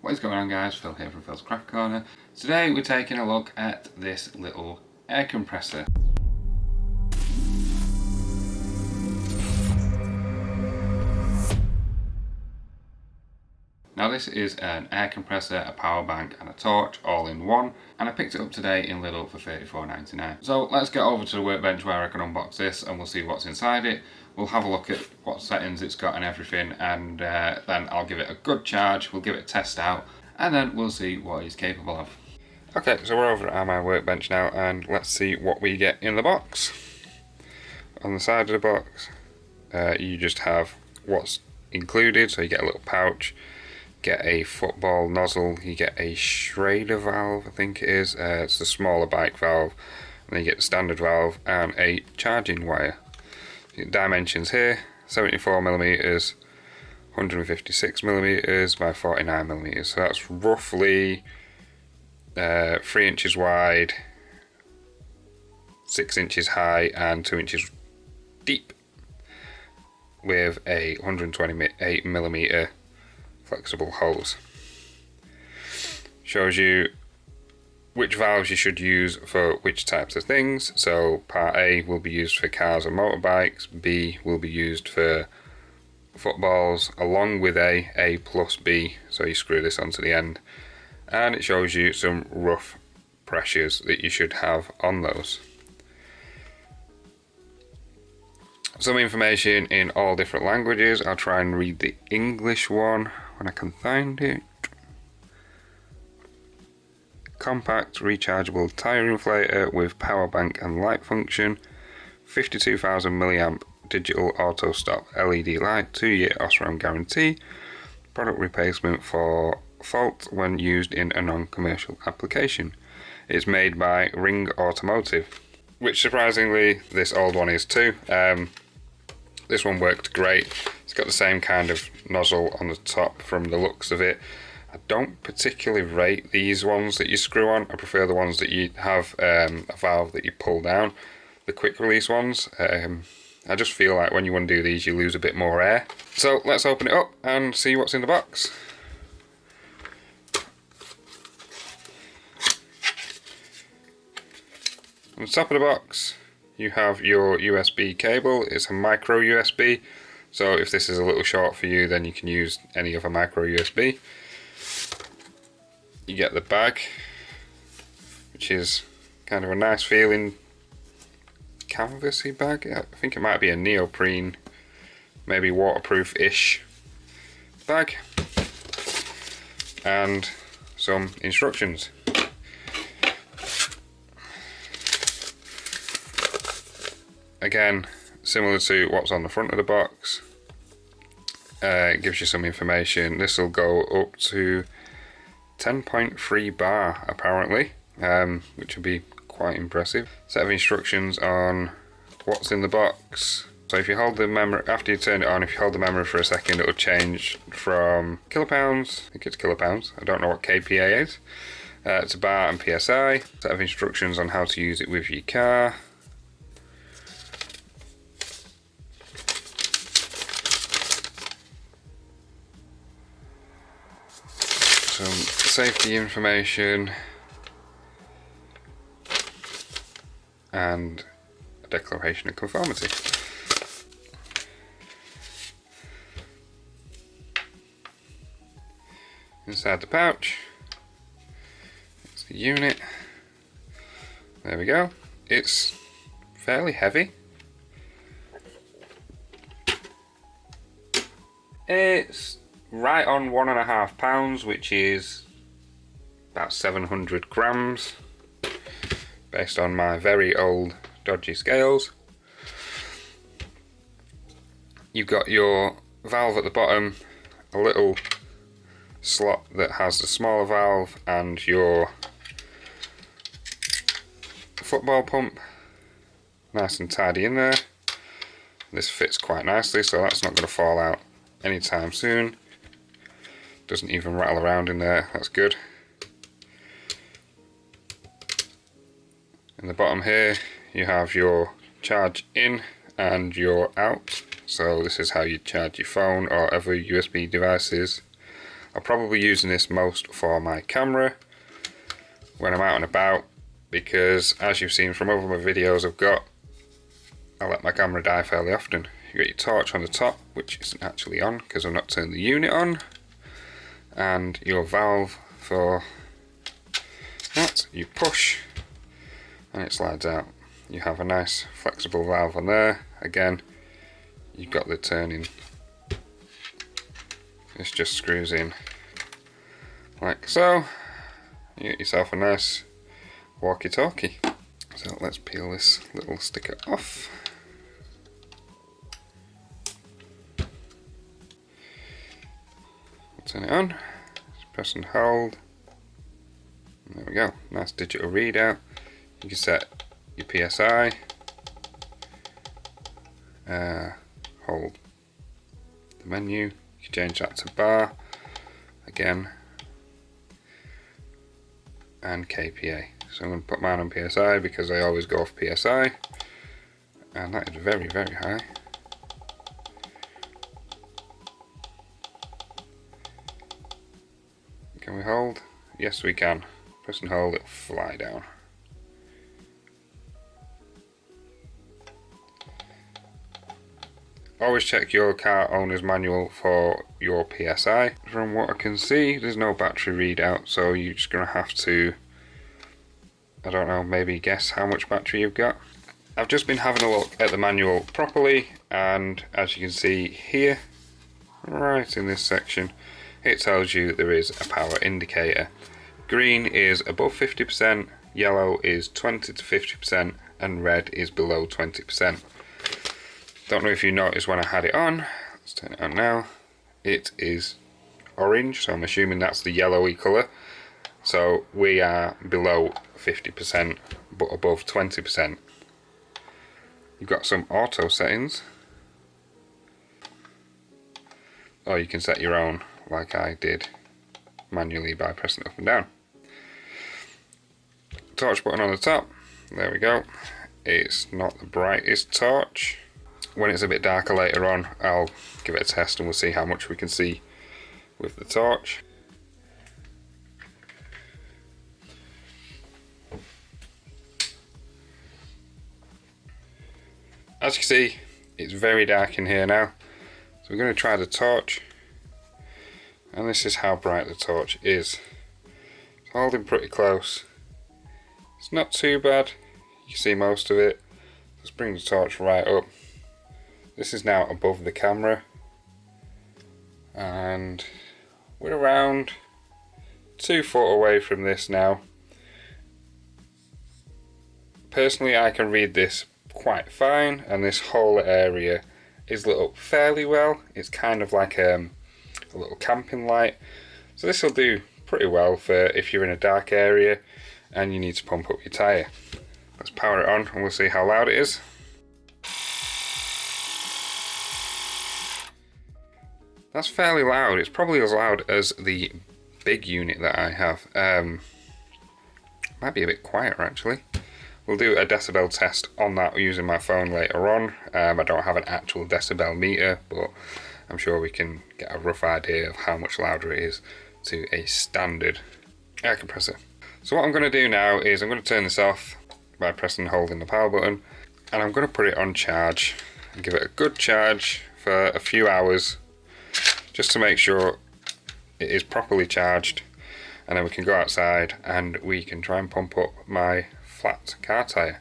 What is going on, guys? Phil here from Philscraftcorner. Today we're taking a look at this little air compressor. Now this is an air compressor, a power bank and a torch all in one, and I picked it up today in Lidl for £34.99. So let's get over to the workbench where I can unbox this and we'll see what's inside it. We'll have a look at what settings it's got and everything, and then I'll give it a good charge, we'll give it a test out, and then we'll see what it's capable of. Okay, so we're over at my workbench now and let's see what we get in the box. On the side of the box you just have what's included, so you get a little pouch, get a football nozzle, you get a Schrader valve, I think it is, it's the smaller bike valve, and then you get the standard valve and a charging wire. Dimensions here, 74mm, 156mm by 49mm, so that's roughly 3 inches wide, 6 inches high and 2 inches deep, with a 128mm flexible hose. Shows you which valves you should use for which types of things. So part A will be used for cars and motorbikes, B will be used for footballs, along with A plus B, so you screw this onto the end, and it shows you some rough pressures that you should have on those. Some information in all different languages. I'll try and read the English one when I can find it. Compact rechargeable tyre inflator with power bank and light function, 52,000 milliamp digital auto stop LED light, 2-year Osram guarantee, product replacement for fault when used in a non-commercial application. It's made by Ring Automotive, which surprisingly this old one is too. This one worked great. It's got the same kind of nozzle on the top from the looks of it. I don't particularly rate these ones that you screw on. I prefer the ones that you have a valve that you pull down, the quick release ones. I just feel like when you want to do these you lose a bit more air. So let's open it up and see what's in the box. On the top of the box you have your USB cable. It's a micro USB, so if this is a little short for you then you can use any other micro USB. You get the bag, which is kind of a nice feeling canvasy bag. I think it might be a neoprene, maybe waterproof-ish bag, and some instructions. Again, similar to what's on the front of the box, it gives you some information. This will go up to 10.3 bar apparently, which would be quite impressive. Set of instructions on what's in the box. So if you hold the memory, after you turn it on, if you hold the memory for a second, it will change from kilopounds, I think it's kilopounds, I don't know what kPa is, to bar and psi. Set of instructions on how to use it with your car. Some safety information and a declaration of conformity. Inside the pouch, it's the unit. There we go. It's fairly heavy. It's right on 1.5 pounds, which is about 700 grams based on my very old dodgy scales. You've got your valve at the bottom, a little slot that has the smaller valve, and your football pump, nice and tidy in there. This fits quite nicely, so that's not going to fall out anytime soon. Doesn't even rattle around in there, that's good. In the bottom here you have your charge in and your out, so this is how you charge your phone or other USB devices I'm probably using this most for my camera when I'm out and about, because as you've seen from other videos I let my camera die fairly often. You got your torch on the top, which isn't actually on because I've not turned the unit on, and your valve for that, you push and it slides out. You have a nice flexible valve on there. Again, you've got the turning, this just screws in like so. You get yourself a nice walkie-talkie. So let's peel this little sticker off. Turn it on, just press and hold. There we go, nice digital readout. You can set your PSI, hold the menu, you can change that to bar, again, and KPA. So I'm going to put mine on PSI because I always go off PSI, and that is very, very high. Can we hold? Yes, we can. Press and hold, it'll fly down. Always check your car owner's manual for your PSI. From what I can see, there's no battery readout, so you're just going to have to, I don't know, maybe guess how much battery you've got. I've just been having a look at the manual properly, and as you can see here, right in this section, it tells you there is a power indicator. Green is above 50%, yellow is 20 to 50%, and red is below 20%. Don't know if you noticed when I had it on, let's turn it on now, it is orange, so I'm assuming that's the yellowy colour. So we are below 50% but above 20%. You've got some auto settings, or you can set your own like I did manually by pressing it up and down. Torch button on the top, there we go. It's not the brightest torch. When it's a bit darker later on, I'll give it a test and we'll see how much we can see with the torch. As you can see, it's very dark in here now, so we're going to try the torch, and this is how bright the torch is. It's holding pretty close. It's not too bad, you can see most of it. Let's bring the torch right up. This is now above the camera, and we're around 2 foot away from this now. Personally, I can read this quite fine, and this whole area is lit up fairly well. It's kind of like a little camping light, so this will do pretty well for if you're in a dark area and you need to pump up your tyre. Let's power it on and we'll see how loud it is. That's fairly loud. It's probably as loud as the big unit that I have. Might be a bit quieter actually. We'll do a decibel test on that using my phone later on. I don't have an actual decibel meter, but I'm sure we can get a rough idea of how much louder it is to a standard air compressor. So what I'm going to do now is I'm going to turn this off by pressing and holding the power button, and I'm going to put it on charge and give it a good charge for a few hours, just to make sure it is properly charged, and then we can go outside and we can try and pump up my flat car tyre.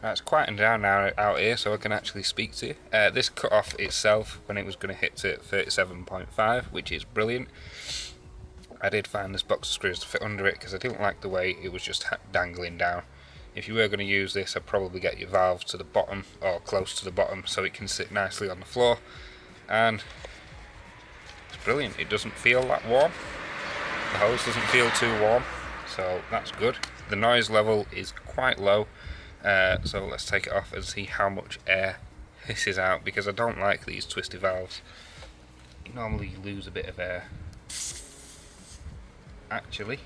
Right, it's quieting down now out here, so I can actually speak to you. This cut off itself when it was going to hit to 37.5, which is brilliant. I did find this box of screws to fit under it because I didn't like the way it was just dangling down. If you were going to use this, I'd probably get your valve to the bottom or close to the bottom so it can sit nicely on the floor, and it's brilliant. It doesn't feel that warm, the hose doesn't feel too warm, so that's good. The noise level is quite low, so let's take it off and see how much air hisses out, because I don't like these twisty valves. You normally lose a bit of air. Actually,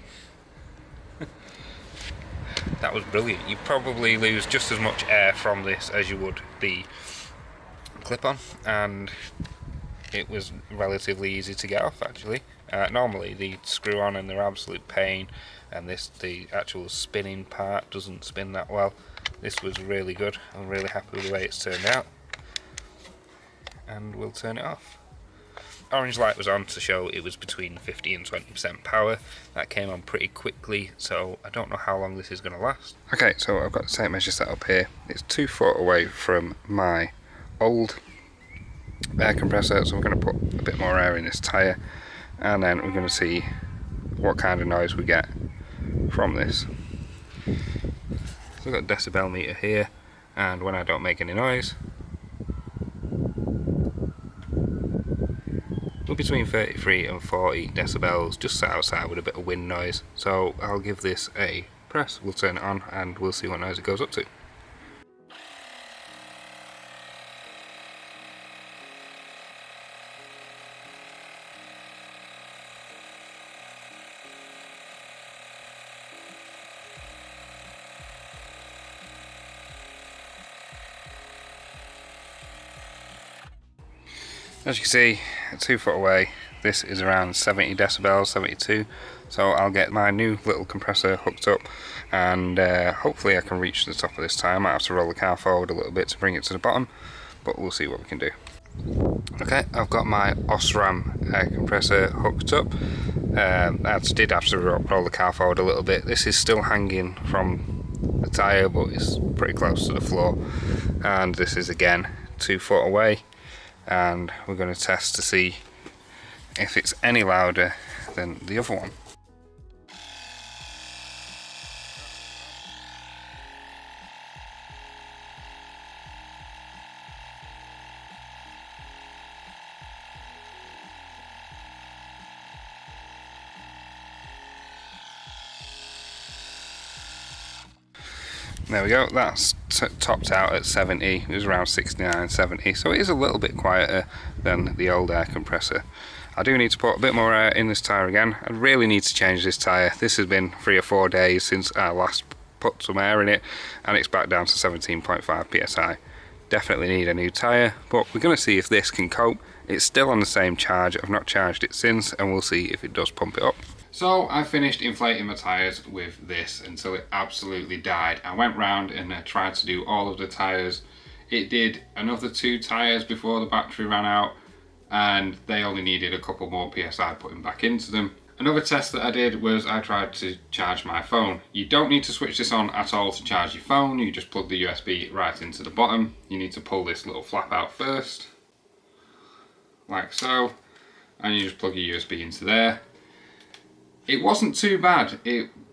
that was brilliant. You probably lose just as much air from this as you would the clip-on, and it was relatively easy to get off actually. Normally the screw-on and they're absolute pain, and the actual spinning part doesn't spin that well. This was really good. I'm really happy with the way it's turned out, and we'll turn it off. Orange light was on to show it was between 50 and 20% power. That came on pretty quickly, so I don't know how long this is going to last. Okay, so I've got the tape measure set up here. It's 2 foot away from my old air compressor, so we're going to put a bit more air in this tyre, and then we're going to see what kind of noise we get from this. So I've got a decibel meter here, and when I don't make any noise, we're between 33 and 40 decibels, just sat outside with a bit of wind noise. So I'll give this a press, we'll turn it on, and we'll see what noise it goes up to. As you can see, 2 foot away, this is around 70 decibels, 72, so I'll get my new little compressor hooked up, and hopefully I can reach the top of this tyre. I might have to roll the car forward a little bit to bring it to the bottom, but we'll see what we can do. Okay, I've got my Osram air compressor hooked up. I did have to roll the car forward a little bit. This is still hanging from the tyre, but it's pretty close to the floor, and this is again 2 foot away. And we're going to test to see if it's any louder than the other one. There we go, that's topped out at 70, it was around 69, 70, so it is a little bit quieter than the old air compressor. I do need to put a bit more air in this tyre again. I really need to change this tyre. This has been 3 or 4 days since I last put some air in it, and it's back down to 17.5 psi. Definitely need a new tyre, but we're going to see if this can cope. It's still on the same charge, I've not charged it since, and we'll see if it does pump it up. So I finished inflating my tyres with this until it absolutely died. I went round and I tried to do all of the tyres. It did another 2 tyres before the battery ran out, and they only needed a couple more psi putting back into them. Another test that I did was I tried to charge my phone. You don't need to switch this on at all to charge your phone, you just plug the USB right into the bottom. You need to pull this little flap out first, like so, and you just plug your USB into there. It wasn't too bad.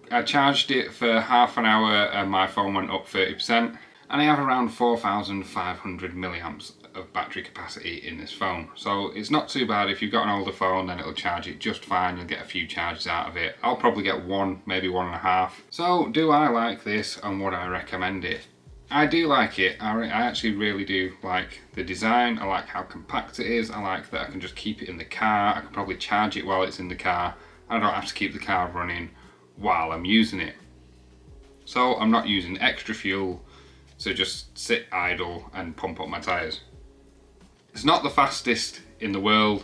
I charged it for half an hour and my phone went up 30%, and I have around 4,500 milliamps of battery capacity in this phone. So it's not too bad. If you've got an older phone, then it'll charge it just fine. You'll get a few charges out of it. I'll probably get 1, maybe 1.5. So do I like this and would I recommend it? I do like it. I actually really do like the design. I like how compact it is. I like that I can just keep it in the car. I can probably charge it while it's in the car. I don't have to keep the car running while I'm using it. So I'm not using extra fuel to just sit idle and pump up my tyres. It's not the fastest in the world.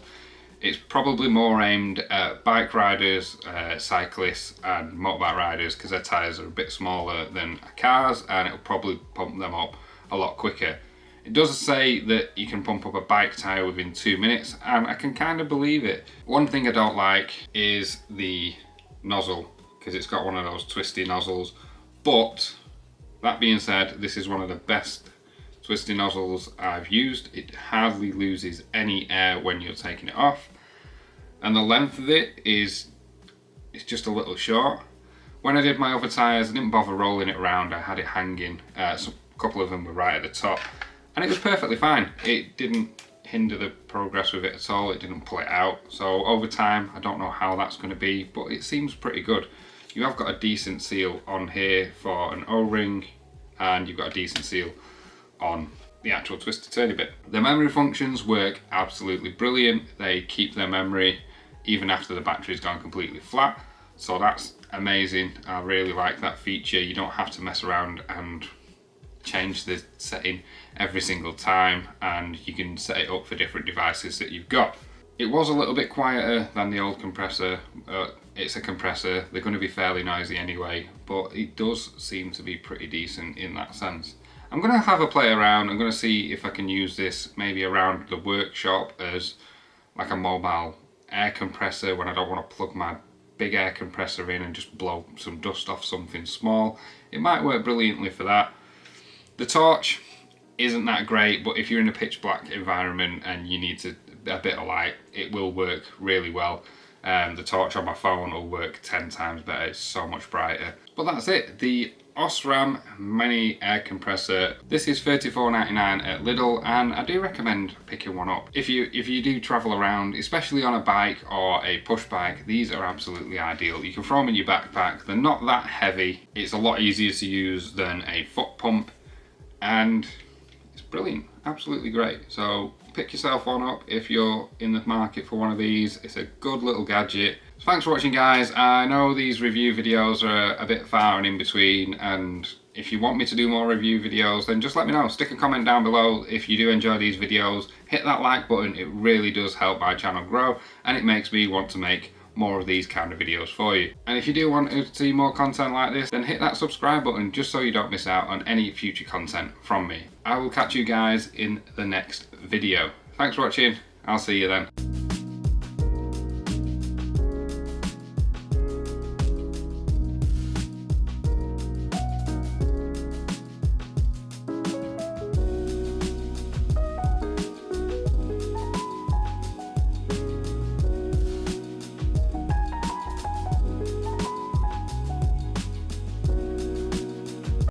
It's probably more aimed at bike riders, cyclists and motorbike riders, because their tyres are a bit smaller than cars, and it'll probably pump them up a lot quicker. It does say that you can pump up a bike tyre within 2 minutes, and I can kind of believe it. One thing I don't like is the nozzle, because it's got one of those twisty nozzles, but that being said, this is one of the best twisty nozzles I've used. It hardly loses any air when you're taking it off, and the length of it is it's just a little short. When I did my other tyres, I didn't bother rolling it around, I had it hanging. A couple of them were right at the top, and it was perfectly fine. It didn't hinder the progress with it at all, it didn't pull it out. So over time, I don't know how that's going to be, but it seems pretty good. You have got a decent seal on here for an O-ring, and you've got a decent seal on the actual twisted turny bit. The memory functions work absolutely brilliant. They keep their memory even after the battery's gone completely flat, so that's amazing. I really like that feature. You don't have to mess around and change the setting every single time, and you can set it up for different devices that you've got. It was a little bit quieter than the old compressor. It's a compressor, they're going to be fairly noisy anyway, but it does seem to be pretty decent in that sense. I'm going to have a play around. I'm going to see if I can use this maybe around the workshop as like a mobile air compressor when I don't want to plug my big air compressor in and just blow some dust off something small. It might work brilliantly for that. The torch isn't that great, but if you're in a pitch black environment and you need a bit of light, it will work really well. The torch on my phone will work 10 times better, it's so much brighter. But that's it, the Osram mini air compressor. This is $34.99 at Lidl, and I do recommend picking one up. If you do travel around, especially on a bike or a push bike, these are absolutely ideal. You can throw them in your backpack, they're not that heavy, it's a lot easier to use than a foot pump, and it's brilliant, absolutely great. So pick yourself one up if you're in the market for one of these. It's a good little gadget. So thanks for watching, guys. I know these review videos are a bit far and in between, and if you want me to do more review videos, then just let me know. Stick a comment down below if you do enjoy these videos. Hit that like button, it really does help my channel grow, and it makes me want to make more of these kind of videos for you. And if you do want to see more content like this, then hit that subscribe button just so you don't miss out on any future content from me. I will catch you guys in the next video. Thanks for watching, I'll see you then.